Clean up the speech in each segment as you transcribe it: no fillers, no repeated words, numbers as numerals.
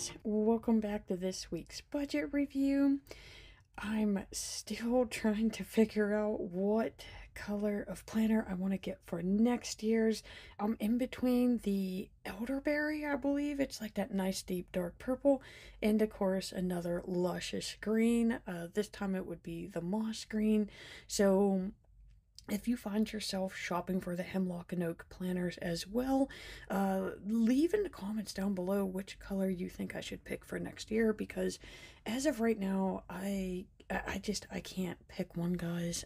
guys, welcome back to this week's budget review. I'm still trying to figure out what color of planner I want to get for next year's. I'm in between the elderberry, I believe it's like that nice deep dark purple, and of course another luscious green. This time it would be the moss green. So if you find yourself shopping for the Hemlock and Oak planners as well, leave in the comments down below which color you think I should pick for next year, because as of right now, I can't pick one, guys.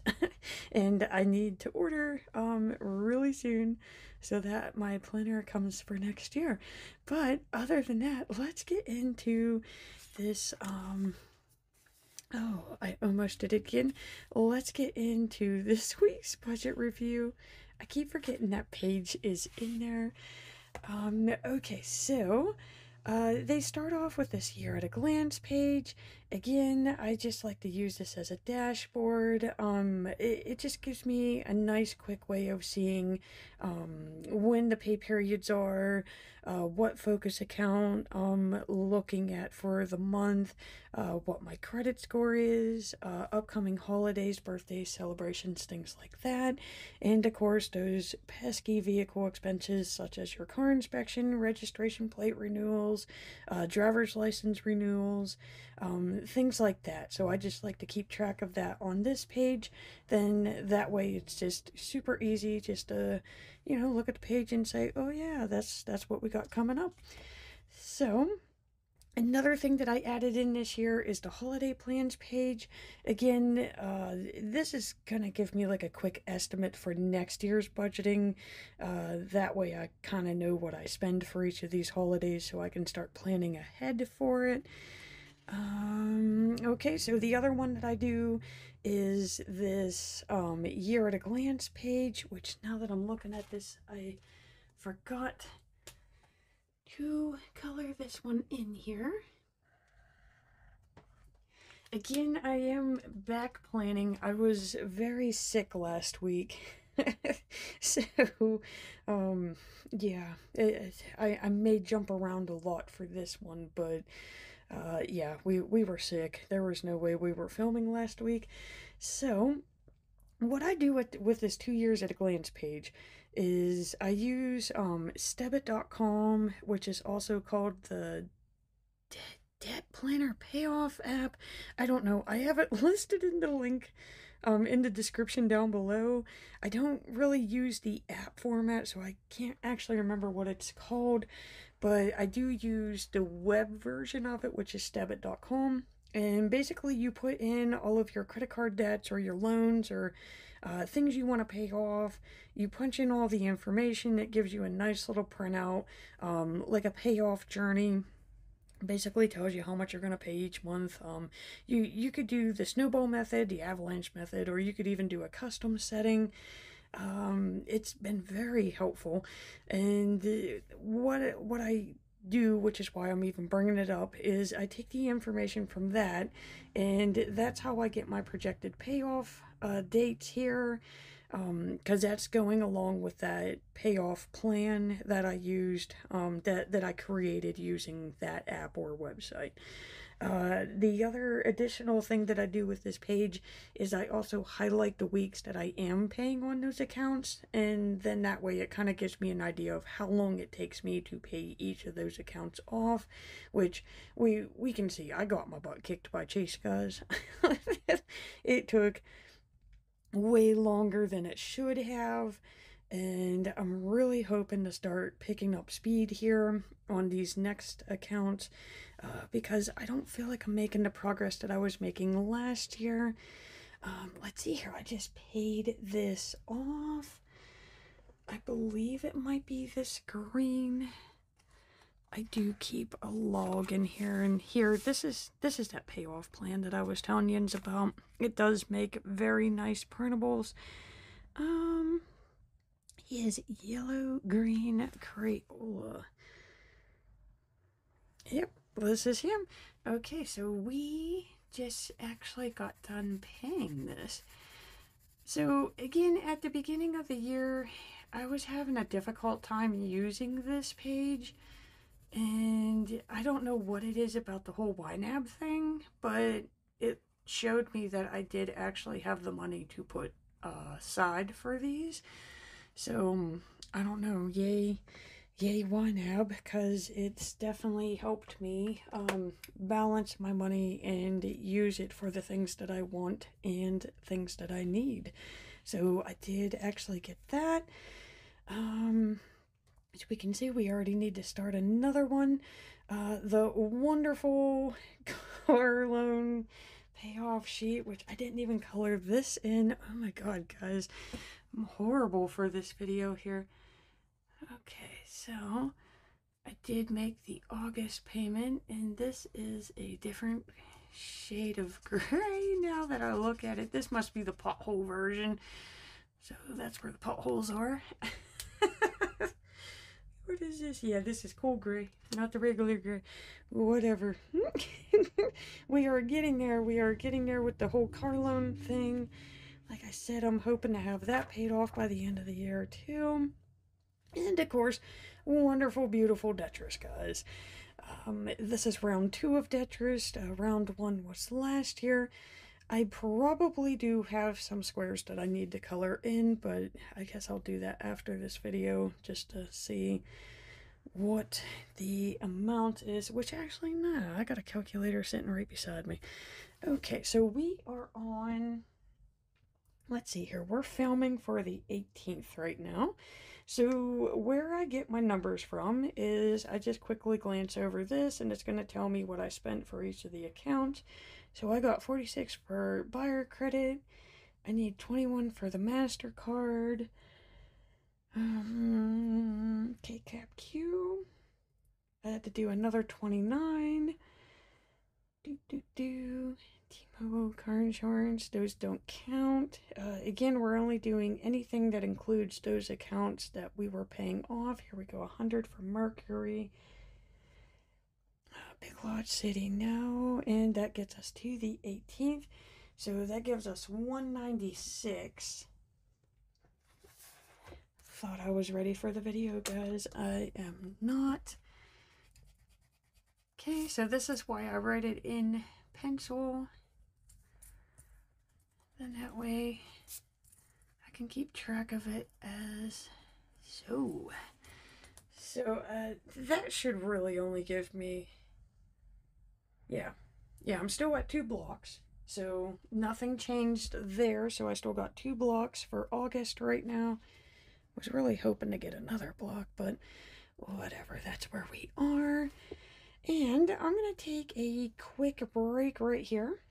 And I need to order really soon so that my planner comes for next year. But other than that, let's get into this oh, I almost did it again. Let's get into this week's budget review. I keep forgetting that page is in there. Okay, so they start off with this year at a glance page. Again, I just like to use this as a dashboard. It just gives me a nice quick way of seeing when the pay periods are, what focus account I'm looking at for the month, what my credit score is, upcoming holidays, birthdays, celebrations, things like that. And of course, those pesky vehicle expenses such as your car inspection, registration plate renewals, driver's license renewals, things like that. So I just like to keep track of that on this page. Then that way it's just super easy just to, look at the page and say, oh yeah, that's what we got coming up. So another thing that I added in this year is the holiday plans page. Again, this is going to give me like a quick estimate for next year's budgeting. That way I kind of know what I spend for each of these holidays so I can start planning ahead for it. Okay, so the other one that I do is this year at a glance page, which now that I'm looking at this, I forgot to color this one in here. Again, I am back planning. I was very sick last week. So, yeah, I may jump around a lot for this one, but yeah, we were sick. There was no way we were filming last week. So what I do with this 2 years at a glance page is I use Stebit.com, which is also called the Debt Planner Payoff app. I don't know. I have it listed in the link in the description down below. I don't really use the app format, so I can't actually remember what it's called, but I do use the web version of it, which is Stebit.com. And basically you put in all of your credit card debts or your loans or things you want to pay off. You punch in all the information. It gives you a nice little printout, like a payoff journey. Basically tells you how much you're going to pay each month. You could do the snowball method, the avalanche method, or you could even do a custom setting. It's been very helpful. And what I do, which is why I'm even bringing it up, is I take the information from that, and that's how I get my projected payoff dates here, because that's going along with that payoff plan that I used, that I created using that app or website. The other additional thing that I do with this page is I also highlight the weeks that I am paying on those accounts, and then that way it kind of gives me an idea of how long it takes me to pay each of those accounts off, which we can see I got my butt kicked by Chase, guys. It took way longer than it should have, and I'm really hoping to start picking up speed here on these next accounts, because I don't feel like I'm making the progress that I was making last year. Let's see here, I just paid this off. I believe it might be this green. I do keep a log in here, and here, this is that payoff plan that I was telling you about. It does make very nice printables. He is yellow green Crayola. Yep, this is him. Okay, so we just actually got done paying this. So again, at the beginning of the year, I was having a difficult time using this page And I don't know what it is about the whole YNAB thing, but it showed me that I did actually have the money to put aside for these. So I don't know, yay YNAB, because it's definitely helped me balance my money and use it for the things that I want and things that I need. So I did actually get that. As we can see, we already need to start another one. The wonderful car loan payoff sheet, which I didn't even color this in. Oh my god, guys. I'm horrible for this video here. Okay, so I did make the August payment, and this is a different shade of gray now that I look at it. This must be the pothole version. So that's where the potholes are. What is this? Yeah, this is cool gray, not the regular gray. Whatever. We are getting there. We are getting there with the whole car loan thing. Like I said, I'm hoping to have that paid off by the end of the year, too. And, of course, wonderful, beautiful Tetris, guys. This is round 2 of Tetris. Round 1 was last year. I probably do have some squares that I need to color in, but I guess I'll do that after this video just to see what the amount is, which actually, no, I got a calculator sitting right beside me. Okay, so we are on, let's see here, we're filming for the 18th right now. So where I get my numbers from is I just quickly glance over this, and it's going to tell me what I spent for each of the accounts. So I got 46 for buyer credit. I need 21 for the MasterCard. KCAP Q. I had to do another 29. T-Mobile car insurance. Those don't count. Again, we're only doing anything that includes those accounts that we were paying off. Here we go, 100 for Mercury. Big Lot City, no. And that gets us to the 18th. So that gives us 196. Thought I was ready for the video, guys. I am not. Okay, so this is why I write it in pencil. Then that way I can keep track of it as so. So that should really only give me, yeah, I'm still at 2 blocks. So nothing changed there. So I still got 2 blocks for August right now. Was really hoping to get another block, but whatever, that's where we are. And I'm going to take a quick break right here,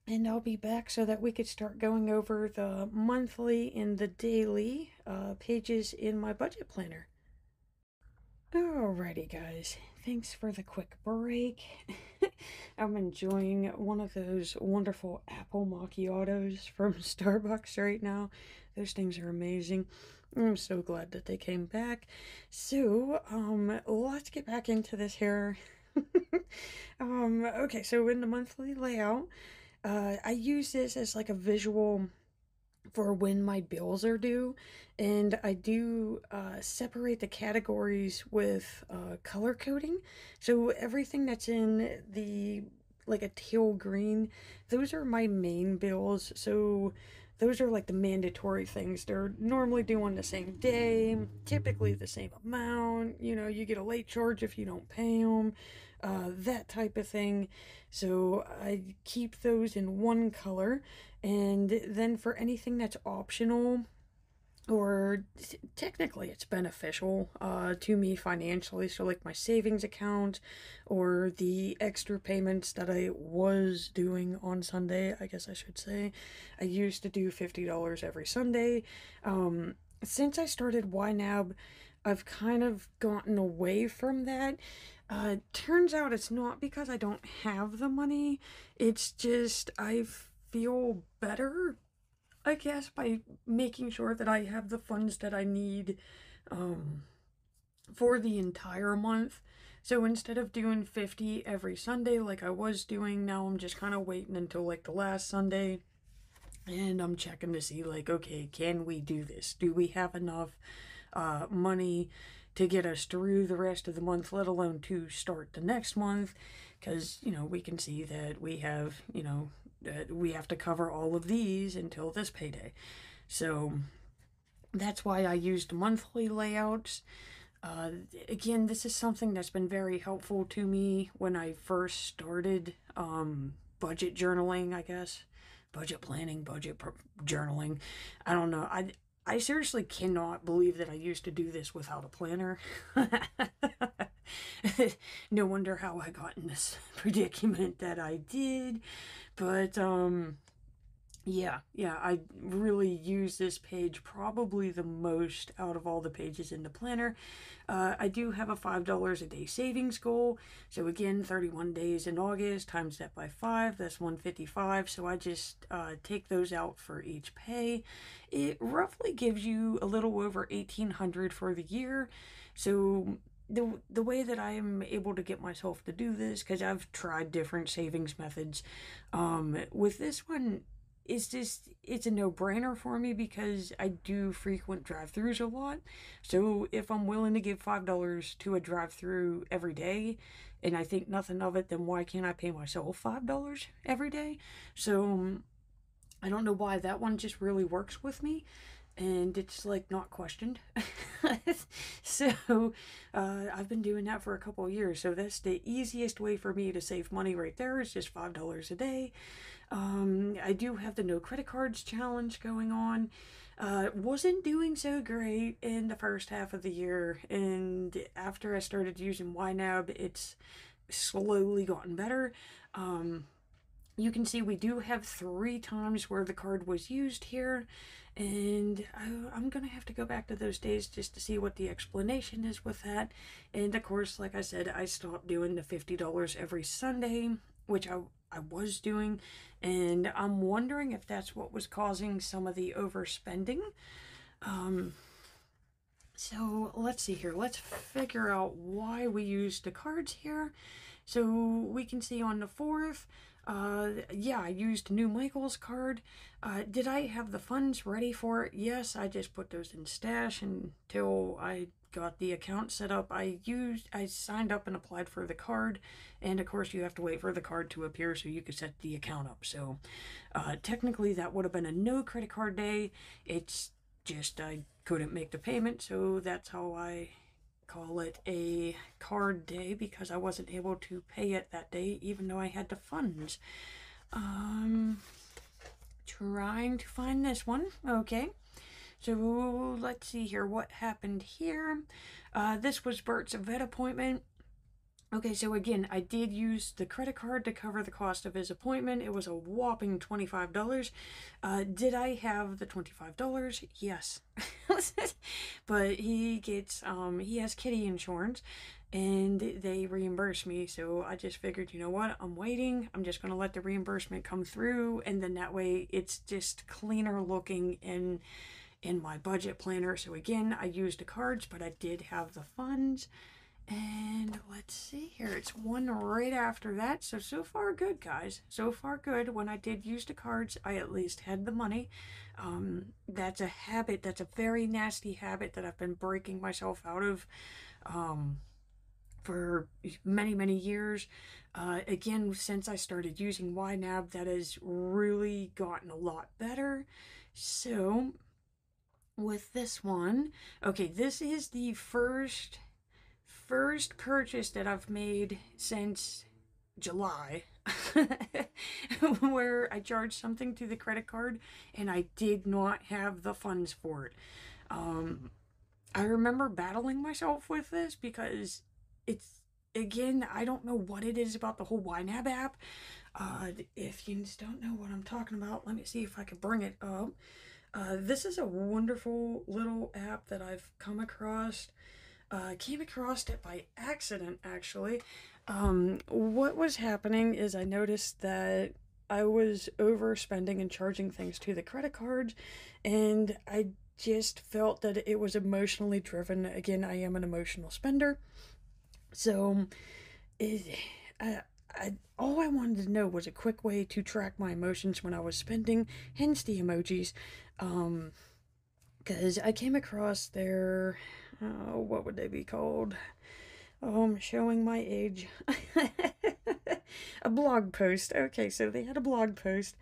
and I'll be back so that we could start going over the monthly and the daily pages in my budget planner. Alrighty, guys, thanks for the quick break. I'm enjoying one of those wonderful apple macchiatos from Starbucks right now. Those things are amazing. I'm so glad that they came back. So, let's get back into this here. Okay, so in the monthly layout, I use this as like a visual for when my bills are due, and I do separate the categories with color coding. So everything that's in the like a teal green, those are my main bills. So those are like the mandatory things. They're normally due on the same day, typically the same amount. You know, you get a late charge if you don't pay them, that type of thing. So I keep those in one color. And then for anything that's optional, or technically it's beneficial to me financially, so like my savings account or the extra payments that I was doing on Sunday, I guess I should say. I used to do $50 every Sunday. Since I started YNAB, I've kind of gotten away from that. Turns out it's not because I don't have the money, it's just I feel better, I guess, by making sure that I have the funds that I need for the entire month. So instead of doing 50 every Sunday like I was doing, now I'm just kind of waiting until like the last Sunday, and I'm checking to see like, okay, can we do this? Do we have enough money to get us through the rest of the month, let alone to start the next month, because, we can see that we have, we have to cover all of these until this payday. So that's why I used monthly layouts. Again, this is something that's been very helpful to me when I first started budget journaling, I guess. Budget planning, journaling. I don't know. I seriously cannot believe that I used to do this without a planner. No wonder how I got in this predicament that I did. But yeah, I really use this page probably the most out of all the pages in the planner. I do have a $5 a day savings goal. So again, 31 days in August, times that by 5, that's 155. So I just take those out for each pay. It roughly gives you a little over 1,800 for the year. So the way that I am able to get myself to do this, because I've tried different savings methods, with this one, it's a no-brainer for me because I do frequent drive-thrus a lot. So if I'm willing to give $5 to a drive-thru every day and I think nothing of it, then why can't I pay myself $5 every day? So I don't know why that one just really works with me, and it's like not questioned. So I've been doing that for a couple of years. So that's the easiest way for me to save money right there, is just $5 a day. I do have the no credit cards challenge going on. Wasn't doing so great in the first half of the year, and after I started using YNAB, it's slowly gotten better. You can see we do have 3 times where the card was used here, and I'm gonna have to go back to those days just to see what the explanation is with that. And of course, like I said, I stopped doing the $50 every Sunday, which I was doing, and I'm wondering if that's what was causing some of the overspending. So let's see here. Let's figure out why we used the cards here. So we can see on the 4th, yeah, I used New Michael's card. Did I have the funds ready for it? Yes, I just put those in stash until I got the account set up. I signed up and applied for the card, and of course you have to wait for the card to appear so you can set the account up. So technically that would have been a no credit card day. It's just I couldn't make the payment, so that's how I call it a card day, because I wasn't able to pay it that day even though I had the funds. Trying to find this one. Okay, so let's see here what happened here. This was Bert's vet appointment. Okay, so again, I did use the credit card to cover the cost of his appointment. It was a whopping $25. Did I have the $25? Yes. But he has kitty insurance, and they reimburse me, so I just figured, you know what, I'm waiting. I'm just going to let the reimbursement come through, and then that way it's just cleaner looking in my budget planner. So again, I used the cards, but I did have the funds. And let's see here, it's one right after that. So far good, guys. So far good. When I did use the cards, I at least had the money. That's a habit. That's a very nasty habit that I've been breaking myself out of for many, many years. Again, since I started using YNAB, that has really gotten a lot better. So with this one, okay, this is the first purchase that I've made since July where I charged something to the credit card and I did not have the funds for it. I remember battling myself with this because it's, again, I don't know what it is about the whole YNAB app. If you don't know what I'm talking about, let me see if I can bring it up. This is a wonderful little app that I've come across. Came across it by accident, actually. What was happening is I noticed that I was overspending and charging things to the credit cards, and I just felt that it was emotionally driven. Again, I am an emotional spender. So, all I wanted to know was a quick way to track my emotions when I was spending, hence the emojis. Because I came across their, what would they be called? Oh, I'm showing my age. A blog post. Okay, so they had a blog post,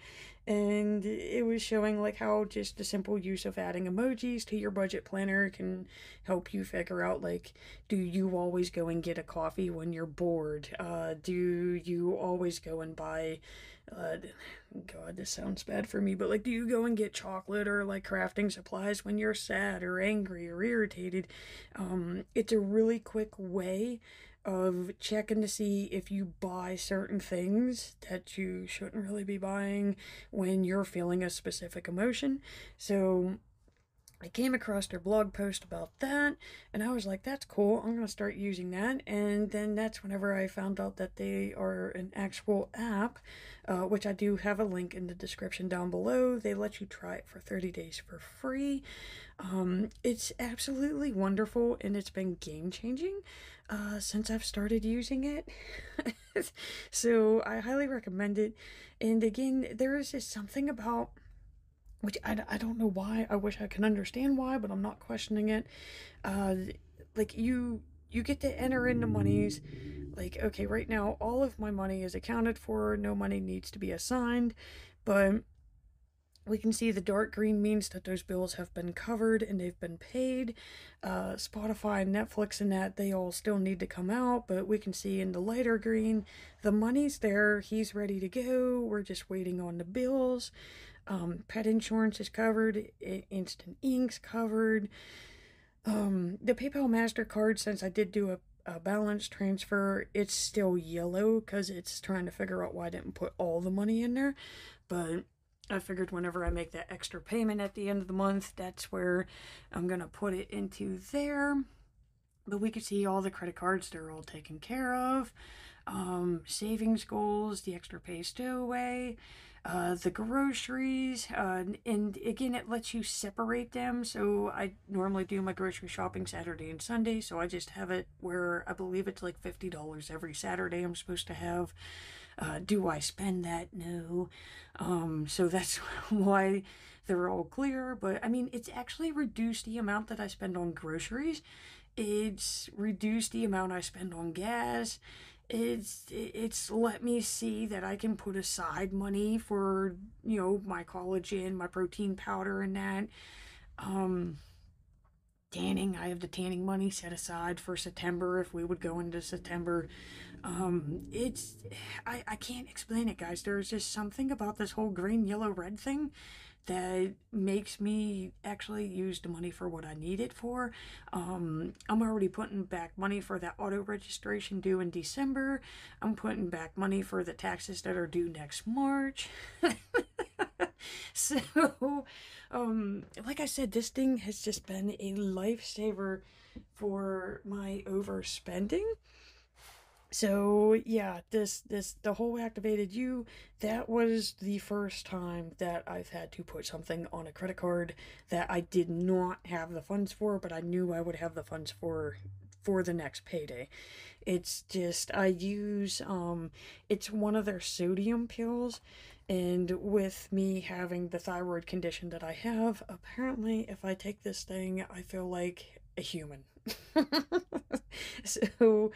and it was showing like how just the simple use of adding emojis to your budget planner can help you figure out, like, do you always go and get a coffee when you're bored? Do you always go and buy uh, God, this sounds bad for me, but like, do you go and get chocolate or like crafting supplies when you're sad or angry or irritated? It's a really quick way of checking to see if you buy certain things that you shouldn't really be buying when you're feeling a specific emotion. So I came across their blog post about that, and I was like, that's cool, I'm going to start using that. And then that's whenever I found out that they are an actual app, which I do have a link in the description down below. They let you try it for 30 days for free. It's absolutely wonderful, and it's been game changing since I've started using it. So I highly recommend it. And again, there is just something about, which I don't know why. I wish I could understand why, but I'm not questioning it. Uh, like you get to enter in the monies. Like, okay, right now all of my money is accounted for. No money needs to be assigned, but we can see the dark green means that those bills have been covered and they've been paid. Spotify, Netflix, and that, they all still need to come out, but we can see in the lighter green, the money's there, he's ready to go, we're just waiting on the bills. Pet insurance is covered, instant ink's covered. The PayPal MasterCard, since I did do a balance transfer, it's still yellow because it's trying to figure out why I didn't put all the money in there. But I figured whenever I make that extra payment at the end of the month, that's where I'm going to put it into there. But we could see all the credit cards, they're all taken care of. Savings goals, the extra pay stowaway, the groceries, and again, it lets you separate them. So I normally do my grocery shopping Saturday and Sunday, so I just have it where I believe it's like $50 every Saturday I'm supposed to have. Do I spend that? No. So that's why they're all clear. But I mean, it's actually reduced the amount that I spend on groceries. It's reduced the amount I spend on gas. It's let me see that I can put aside money for, my collagen, my protein powder, and that. Um, Tanning, I have the tanning money set aside for September if we would go into September. It's I can't explain it, guys. There's just something about this whole green, yellow, red thing that makes me actually use the money for what I need it for. I'm already putting back money for that auto registration due in December. I'm putting back money for the taxes that are due next March. So, like I said, this thing has just been a lifesaver for my overspending. So yeah, the whole activated you, that was the first time that I've had to put something on a credit card that I did not have the funds for, but I knew I would have the funds for the next payday. It's just I use it's one of their sodium pills, and with me having the thyroid condition that I have, apparently if I take this thing, I feel like a human. So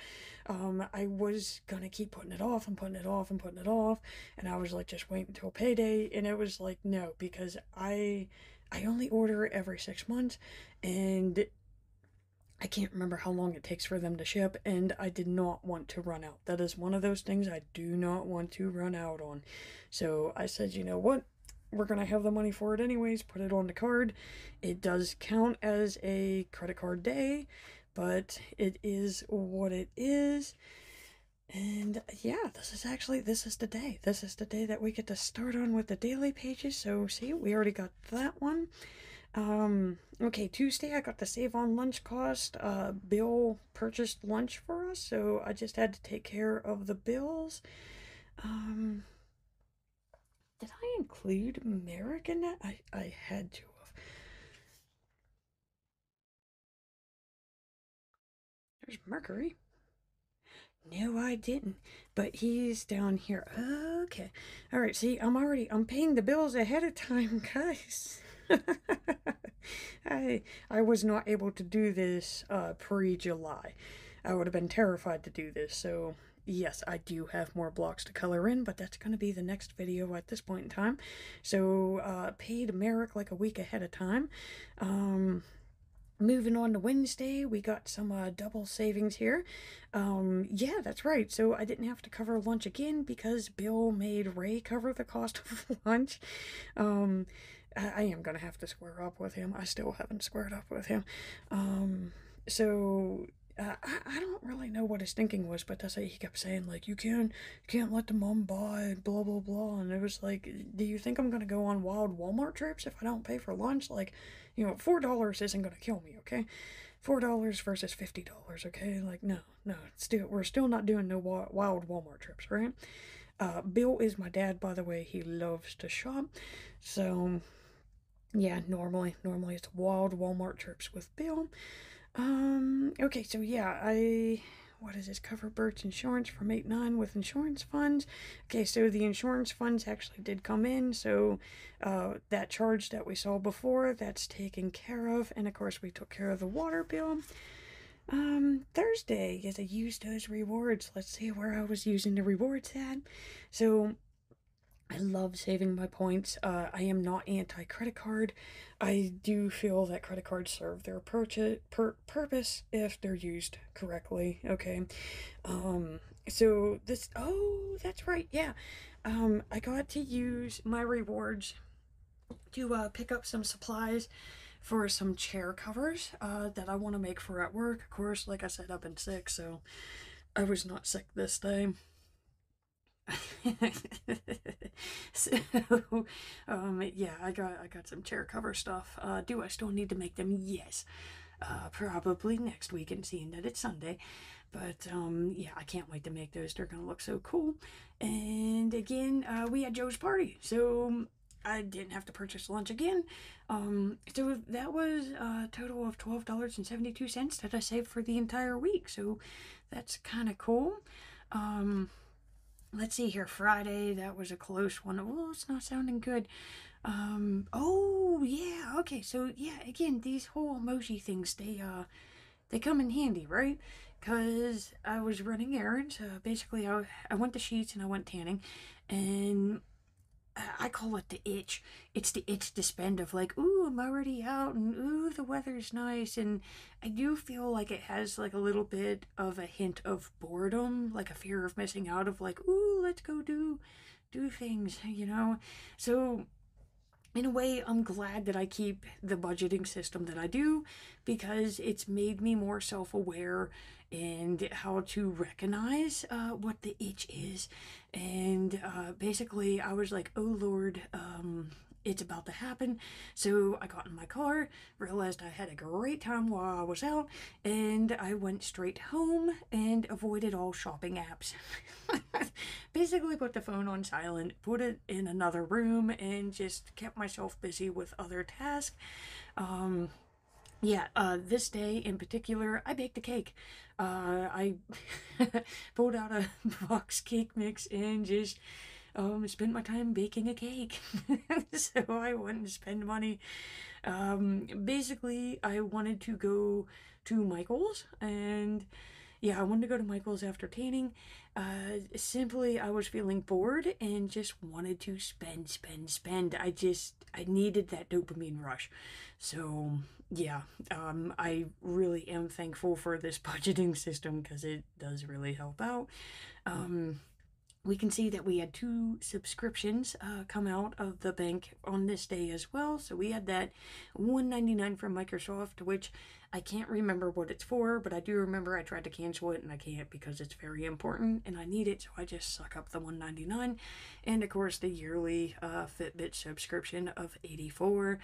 I was gonna keep putting it off and putting it off and putting it off, and I was like, just wait until payday, and it was like, no, because I only order every 6 months, and I can't remember how long it takes for them to ship, and I did not want to run out. That is one of those things I do not want to run out on. So I said, you know what? We're going to have the money for it anyways, put it on the card. It does count as a credit card day, but it is what it is. And yeah, this is the day. This is the day that we get to start on with the daily pages. So see, we already got that one. Okay, Tuesday I got the save on lunch cost. Bill purchased lunch for us, so I just had to take care of the bills. Um, did I include Merrick in that? I had to have. There's Mercury. No, I didn't. But he's down here. Okay. All right, see, I'm paying the bills ahead of time, guys. I was not able to do this pre-July. I would have been terrified to do this, so yes, I do have more blocks to color in, but that's going to be the next video at this point in time. So, paid Merrick like a week ahead of time. Moving on to Wednesday, we got some double savings here. Yeah, that's right. So I didn't have to cover lunch again because Bill made Ray cover the cost of lunch. Um, I am gonna have to square up with him. I still haven't squared up with him. So I don't really know what his thinking was, but that's what he kept saying, like, you can't let the mom buy, blah, blah, blah. And it was like, do you think I'm going to go on wild Walmart trips if I don't pay for lunch? Like, $4 isn't going to kill me, okay? $4 versus $50, okay? Like, no, we're still not doing no wild Walmart trips, right? Bill is my dad, by the way. He loves to shop. So, yeah, normally it's wild Walmart trips with Bill. Okay, so yeah, what is this? Cover Bert's insurance from 8-9 with insurance funds. Okay, so the insurance funds actually did come in, so, that charge that we saw before, that's taken care of, and of course we took care of the water bill. Thursday is I used those rewards. Let's see where I was using the rewards at. So, I love saving my points. I am not anti-credit card. I do feel that credit cards serve their purpose if they're used correctly. Okay. So this, oh, that's right. Yeah. I got to use my rewards to pick up some supplies for some chair covers that I want to make for at work. Of course, like I said, I've been sick, so I was not sick this day. So, yeah, I got some chair cover stuff. Do I still need to make them? Yes. Probably next weekend, seeing that it's Sunday. But, yeah, I can't wait to make those. They're gonna look so cool. And again, we had Joe's party, so I didn't have to purchase lunch again. So that was a total of $12.72 that I saved for the entire week. So that's kind of cool. Let's see here. Friday, that was a close one. Oh, it's not sounding good. Oh, yeah. Okay, so, yeah, again, these whole emoji things, they come in handy, right? Because I was running errands. Basically, I went to Sheets and I went tanning. And I call it the itch. It's the itch to spend of like, ooh, I'm already out, and ooh, the weather's nice. And I do feel like it has like a little bit of a hint of boredom, like a fear of missing out of like, ooh, let's go do things, So in a way, I'm glad that I keep the budgeting system that I do because it's made me more self-aware and how to recognize what the itch is. And basically, I was like, oh Lord, it's about to happen. So I got in my car, realized I had a great time while I was out, and I went straight home and avoided all shopping apps. Basically put the phone on silent, put it in another room, and just kept myself busy with other tasks. Yeah, this day in particular, I baked a cake. I pulled out a box cake mix and just spent my time baking a cake. So I wouldn't spend money. Basically, I wanted to go to Michael's, and yeah, I wanted to go to Michael's after tanning. Simply, I was feeling bored and just wanted to spend. I needed that dopamine rush. So, yeah, I really am thankful for this budgeting system because it does really help out. We can see that we had 2 subscriptions come out of the bank on this day as well. So we had that $1.99 from Microsoft, which I can't remember what it's for, but I do remember I tried to cancel it and I can't because it's very important and I need it, so I just suck up the $1.99. And of course the yearly Fitbit subscription of $84.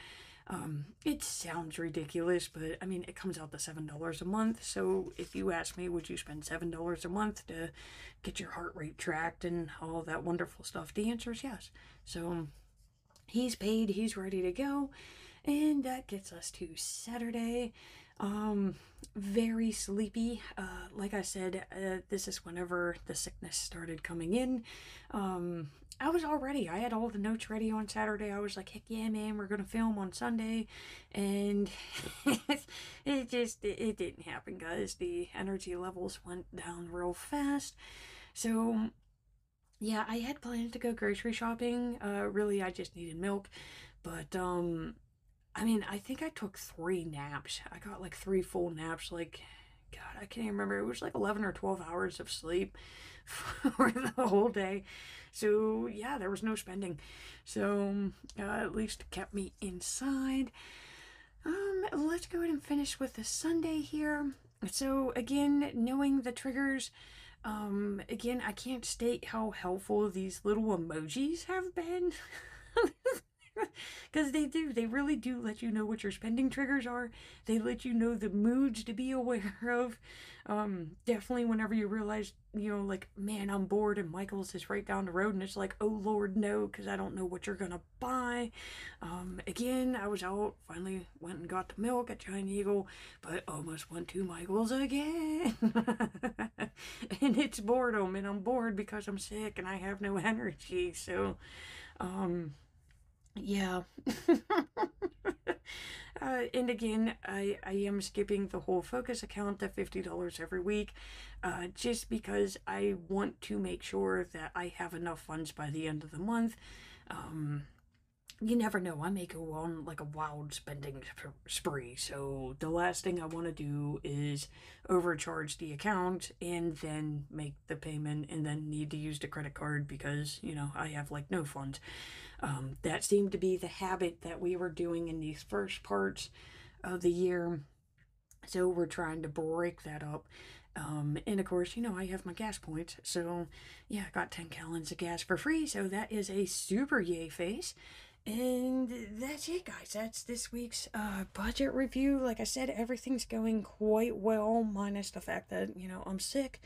It sounds ridiculous, but I mean, it comes out to $7 a month. So if you ask me, would you spend $7 a month to get your heart rate tracked and all that wonderful stuff? The answer is yes. So he's paid, he's ready to go. And that gets us to Saturday. Um, very sleepy. Like I said, this is whenever the sickness started coming in. Um, I was all ready. I had all the notes ready on Saturday. I was like, heck yeah, man, we're gonna film on Sunday. And it didn't happen, guys. The energy levels went down real fast. So, yeah, I had planned to go grocery shopping. Really, I just needed milk. But, I mean, I think I took 3 naps. I got like 3 full naps. Like, God, I can't even remember. It was like 11 or 12 hours of sleep for the whole day. So, yeah, there was no spending. So, at least it kept me inside. Let's go ahead and finish with the Sunday here. So, again, knowing the triggers, again, I can't state how helpful these little emojis have been. Because they do. They really do let you know what your spending triggers are. They let you know the moods to be aware of. Definitely whenever you realize, like, man, I'm bored and Michael's is right down the road and it's like, oh Lord, no, because I don't know what you're gonna buy. Again, I was out, finally went and got the milk at Giant Eagle, but almost went to Michael's again. And it's boredom, and I'm bored because I'm sick and I have no energy, so, yeah. And again, I am skipping the whole Focus account at $50 every week, just because I want to make sure that I have enough funds by the end of the month. You never know, I may go on like a wild spending spree, so the last thing I want to do is overcharge the account and then make the payment and then need to use the credit card because, I have like no funds. That seemed to be the habit that we were doing in these first parts of the year, so we're trying to break that up. And of course, I have my gas points, so yeah, I got 10 gallons of gas for free, so that is a super yay face. And that's it, guys. That's this week's budget review. Like I said, everything's going quite well, minus the fact that, I'm sick.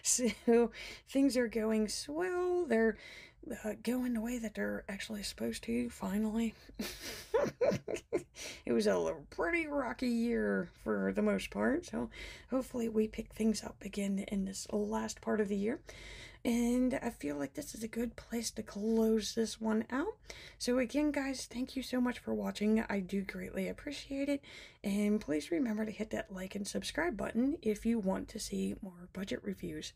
So things are going swell. They're going the way that they're actually supposed to, finally. It was a pretty rocky year for the most part, so hopefully we pick things up again in this last part of the year. And I feel like this is a good place to close this one out. So again, guys, thank you so much for watching. I do greatly appreciate it. And please remember to hit that like and subscribe button if you want to see more budget reviews.